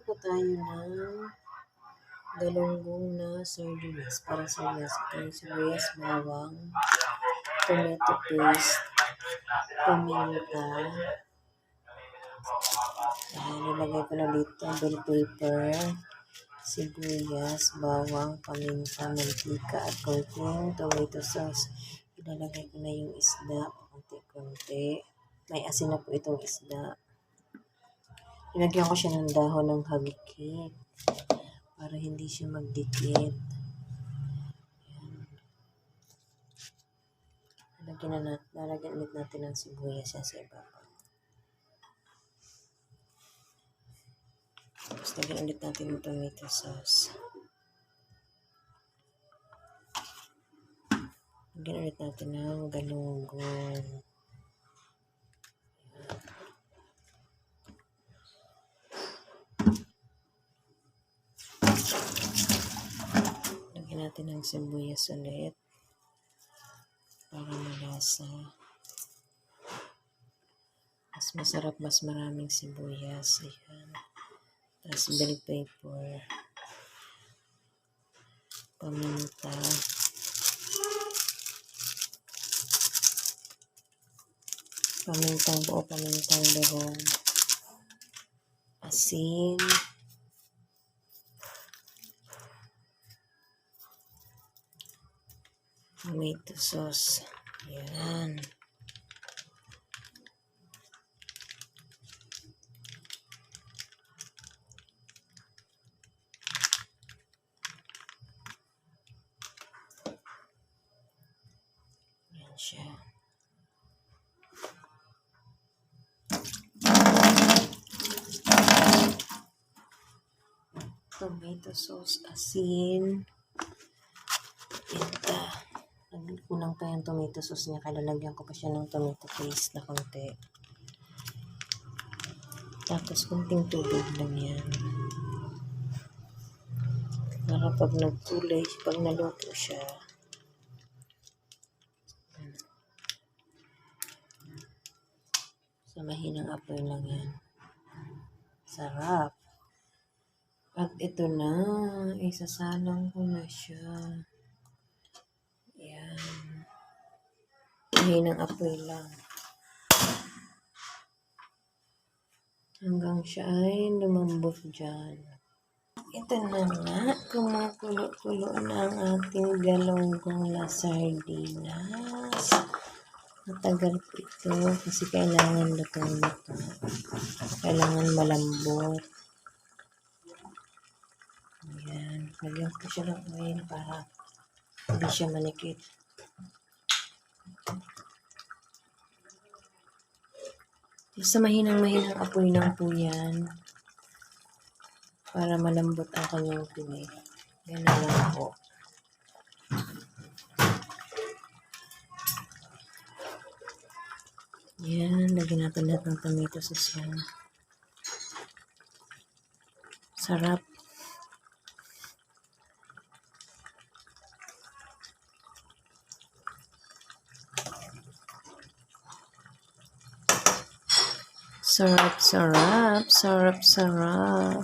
po tayo ng galunggong na sardinas. Para sa sibuyas, bawang, tomato paste, paminta. Nilagay ko na dito bell pepper, sibuyas, bawang, paminta, mantika, at konting tomato sauce. Ilalagay ko na yung isda, konti-konti. May asin na po itong isda. Ilagyan ko siya ng dahon ng hagikit para hindi siya magdikit. Lalagyan ulit natin ng sibuyas sa ibabaw. Tapos lagyan ulit natin ng tomato sauce. Lagyan ulit natin ng galunggong. Lagyan natin ng sibuyas ulit para malasa. Mas masarap, mas maraming sibuyas. Ayan. Tapos bell pepper, paminta, pamintang buo, pamintang durog, asin, tomato sauce. Ayan. Ayan siya. Tomato sauce, asin, pinta. Kulang pa yung tomato sauce niya, kaya lalagyan ko pa siya ng tomato paste na konti. Tapos kunting tubig lang yan. Para pag nagkulay, pag naluto siya, sa mahinang apoy lang yan. Sarap. At ito na, isasalang ko na siya. Ayan. Mahinang apoy lang. Hanggang siya ay lumambot dyan. Ito na nga, kumukulo-kulo na ang ating galunggong na sardinas. Matagal po ito kasi kailangan lutong-luto. Kailangan malambot. Ayan, lagyan ko siya ng oil para hindi siya manikit. Sa mahinang-mahinang apoy lang po yan para malambot ang kanyang pinig. Ganun lang po. Yan, lagyan natin lahat ng tomato sauce yan. Sarap. Sarap, sarap, sarap, sarap.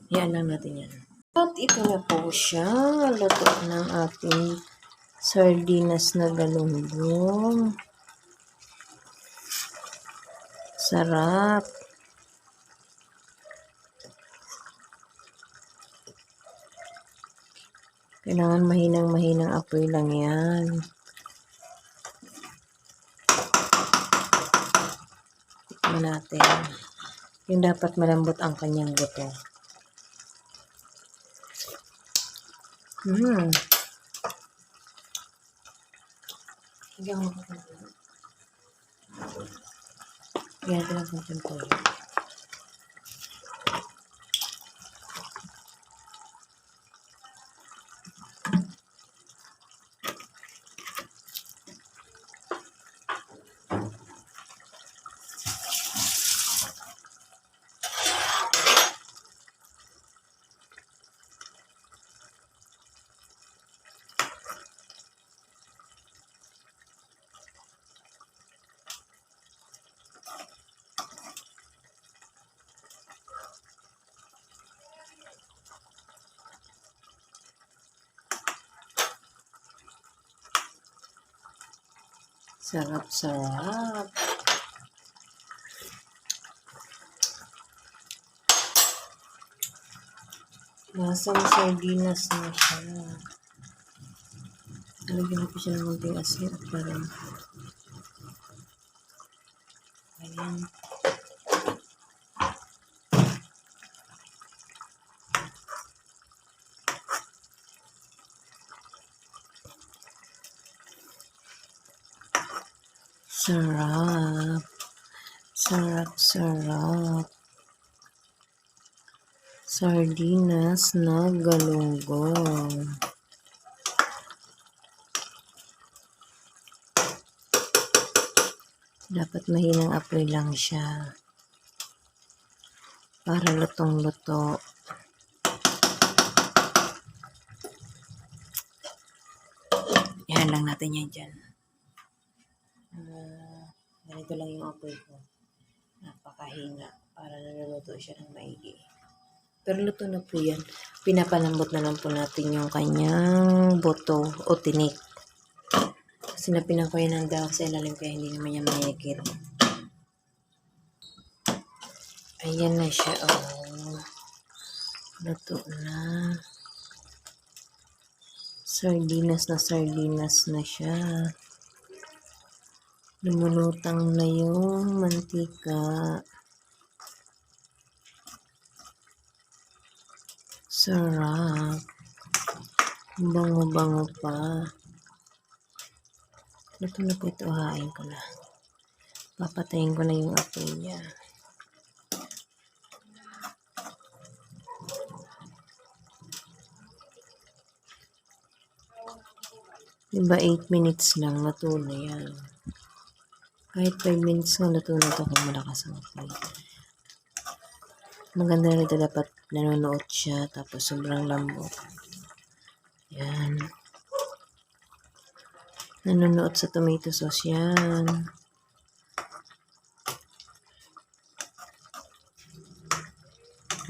Yan lang natin yan. At ito na po siya. Luto ng ating sardinas na galunggong. Sarap. Kailangan mahinang-mahinang apoy lang yan. Tikman natin. Yung dapat malambot ang kanyang luto. Higyan mo ko. Higyan natin ang konting toyo. Sarap-sarap. Lasang sardinas na siya. Lagyan ko siya ng konting asin at parang ayan. Sarap. Sarap-sarap. Sardinas na galunggong. Dapat mahinang apoy lang siya. Para lutong-luto. Yan lang natin yan dyan. Ganito lang yung apoy ko. Napakahina. Para naluluto siya ng maigi. Pero luto na po yan. Pinapalambot na lang po natin yung kanyang buto o tinik. Kasi napinan ko yan ng dahon sa ilalim kaya hindi naman yan mayigit. Ayan na siya. Oh. Luto na. Sardinas na siya. Lumulutang na yung mantika. Sarap. Bango-bango pa. Luto na po ito. Hain ko na. Papatayin ko na yung apoy niya. Diba 8 minutes lang, luto na yan. Kahit 5 minutes nga, luto na ito kung malakas ang apoy. Maganda na ito, dapat nanonood siya, tapos sobrang lambot. Yan. Nanonood sa tomato sauce yan.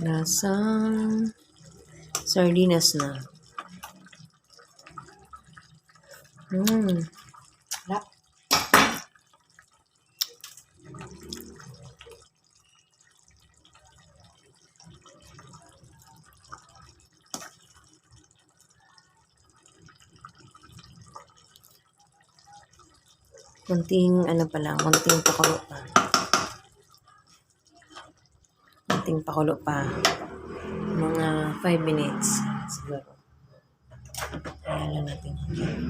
Lasang sardinas na. Sarap. Konting konting pakulo pa. Konting pakulo pa. Mga 5 minutes siguro. Kaya lang natin yan.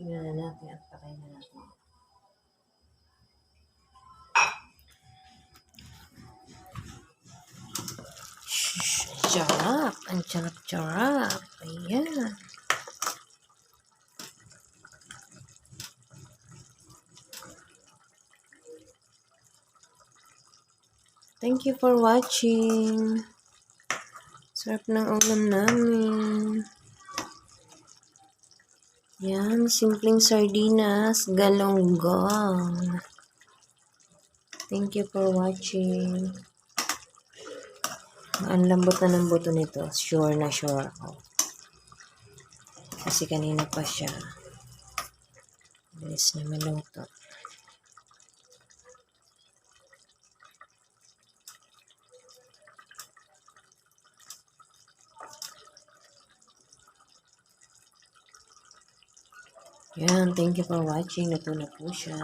Tingnan na natin at patayin na natin. Shhh. Sarap. Ang sarap-sarap. Ayan. Thank you for watching. Sarap ng ulam namin. Yan, simpleng sardinas, galonggong. Thank you for watching. Ang lambot na ng buto nito. Sure na sure ako. Kasi kanina pa siya. Bilis na maluto. Yan, thank you for watching. Luto na po siya.